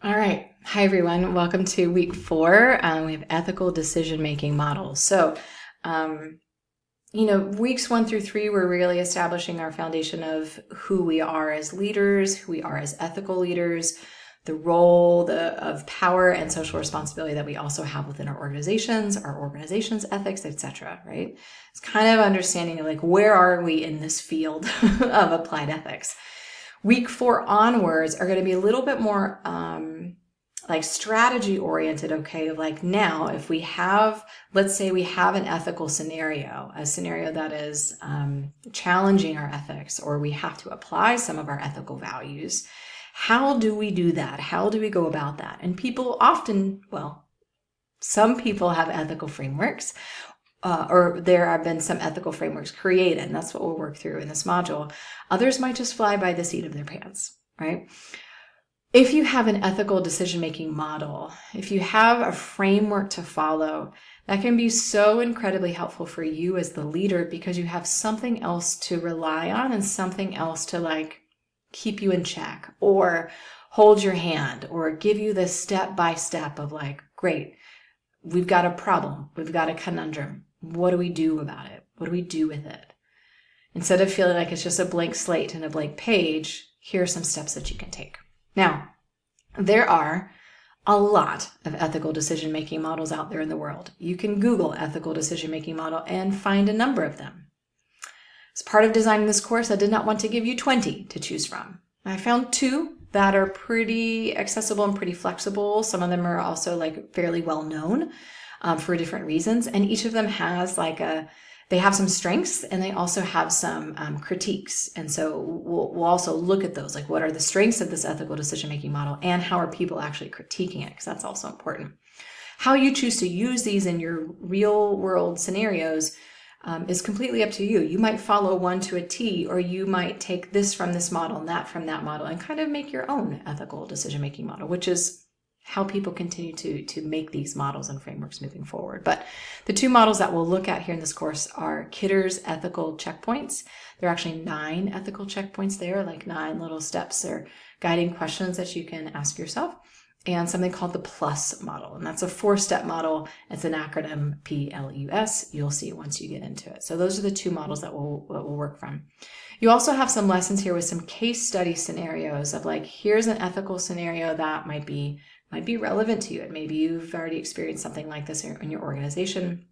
All right. Hi, everyone. Welcome to week 4. We have ethical decision-making models. So, weeks 1 through 3, we're really establishing our foundation of who we are as leaders, who we are as ethical leaders, the role of power and social responsibility that we also have within our organization's ethics, etc. Right? It's kind of understanding like where are we in this field of applied ethics. Week 4 onwards are going to be a little bit more like strategy oriented. Okay, like now if we have, let's say we have an ethical scenario, a scenario that is challenging our ethics, or we have to apply some of our ethical values. How do we do that? How do we go about that? And people often, some people have ethical frameworks. Or there have been some ethical frameworks created, and that's what we'll work through in this module. Others might just fly by the seat of their pants, right? If you have an ethical decision-making model, if you have a framework to follow, that can be so incredibly helpful for you as the leader because you have something else to rely on and something else to like keep you in check or hold your hand or give you the step-by-step of like, great, we've got a problem, we've got a conundrum. What do we do about it? What do we do with it? Instead of feeling like it's just a blank slate and a blank page, here are some steps that you can take. Now, there are a lot of ethical decision-making models out there in the world. You can Google ethical decision-making model and find a number of them. As part of designing this course, I did not want to give you 20 to choose from. I found 2 that are pretty accessible and pretty flexible. Some of them are also like fairly well known for different reasons. And each of them has they have some strengths and they also have some critiques. And so we'll also look at those, like what are the strengths of this ethical decision-making model and how are people actually critiquing it? Because that's also important. How you choose to use these in your real world scenarios is completely up to you. You might follow one to a T, or you might take this from this model and that from that model and kind of make your own ethical decision-making model, which is how people continue to make these models and frameworks moving forward. But the 2 models that we'll look at here in this course are Kidder's ethical checkpoints. There are actually 9 ethical checkpoints there, like 9 little steps or guiding questions that you can ask yourself, and something called the PLUS model. And that's a 4-step model. It's an acronym PLUS. You'll see once you get into it. So those are the 2 models that we'll work from. You also have some lessons here with some case study scenarios of like, here's an ethical scenario that might be relevant to you. And maybe you've already experienced something like this in your organization.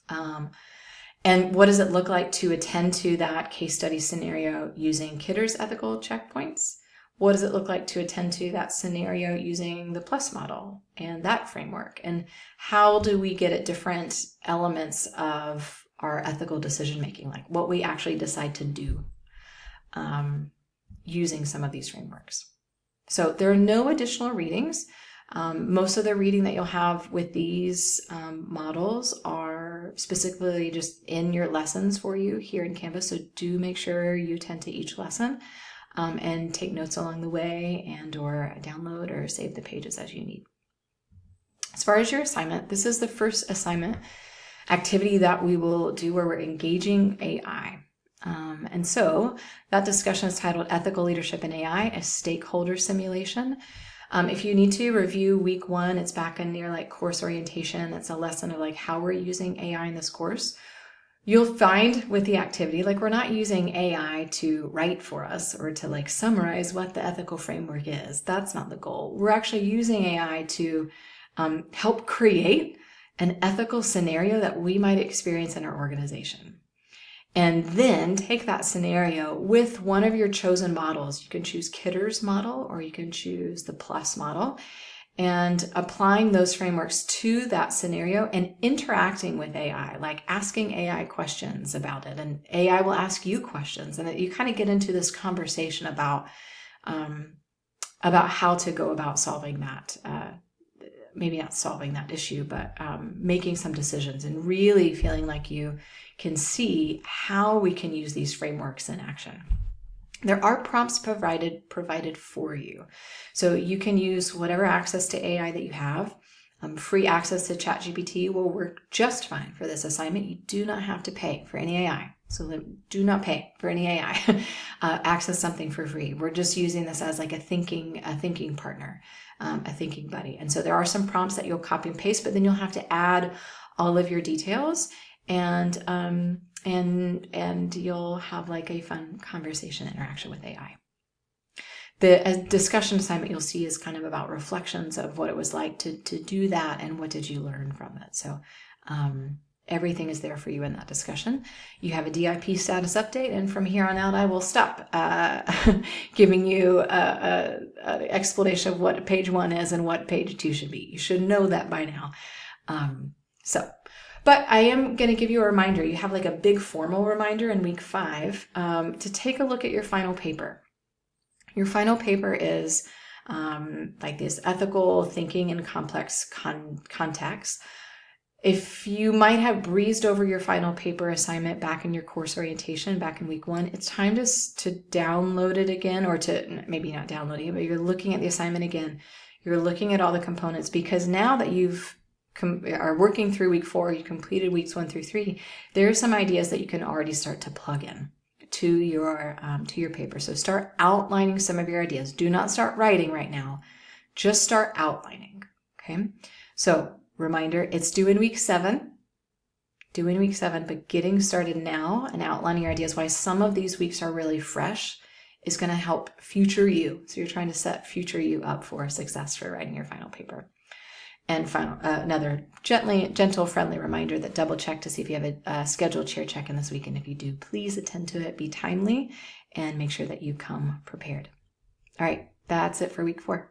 And what does it look like to attend to that case study scenario using Kidder's ethical checkpoints? What does it look like to attend to that scenario using the PLUS model and that framework? And how do we get at different elements of our ethical decision-making, like what we actually decide to do using some of these frameworks? So there are no additional readings. Most of the reading that you'll have with these models are specifically just in your lessons for you here in Canvas. So do make sure you attend to each lesson and take notes along the way and or download or save the pages as you need. As far as your assignment, this is the first assignment activity that we will do where we're engaging AI. And so that discussion is titled Ethical Leadership in AI, a Stakeholder Simulation. If you need to review week 1, it's back in near like course orientation. It's a lesson of like how we're using AI in this course. You'll find with the activity, like we're not using AI to write for us or to like summarize what the ethical framework is. That's not the goal. We're actually using AI to help create an ethical scenario that we might experience in our organization. And then take that scenario with one of your chosen models. You can choose Kidder's model or you can choose the PLUS model, and applying those frameworks to that scenario and interacting with AI, like asking AI questions about it. And AI will ask you questions, and you kind of get into this conversation about how to go about solving that, maybe not solving that issue, but making some decisions and really feeling like you can see how we can use these frameworks in action. There are prompts provided for you. So you can use whatever access to AI that you have. Free access to ChatGPT will work just fine for this assignment. You do not have to pay for any AI. So do not pay for any AI. Access something for free. We're just using this as like a thinking partner, a thinking buddy. And so there are some prompts that you'll copy and paste, but then you'll have to add all of your details, and you'll have like a fun conversation interaction with AI. The discussion assignment you'll see is kind of about reflections of what it was like to do that and what did you learn from it. So everything is there for you in that discussion. You have a DIP status update, and from here on out, I will stop giving you an explanation of what page 1 is and what page 2 should be. You should know that by now. But I am going to give you a reminder. You have like a big formal reminder in week 5 to take a look at your final paper. Your final paper is like this ethical thinking in complex contexts. If you might have breezed over your final paper assignment back in your course orientation back in week 1, it's time to download it again, or to maybe not download it, but you're looking at the assignment again. You're looking at all the components, because now that you've are working through week 4, you completed weeks 1 through 3, there are some ideas that you can already start to plug in to your paper. So start outlining some of your ideas. Do not start writing right now. Just start outlining. Okay. So reminder, it's due in week 7. But getting started now and outlining your ideas, why some of these weeks are really fresh, is going to help future you. So you're trying to set future you up for success for writing your final paper. And final, another gentle, friendly reminder that double check to see if you have a scheduled chair check-in this week. And if you do, please attend to it, be timely, and make sure that you come prepared. All right, that's it for week 4.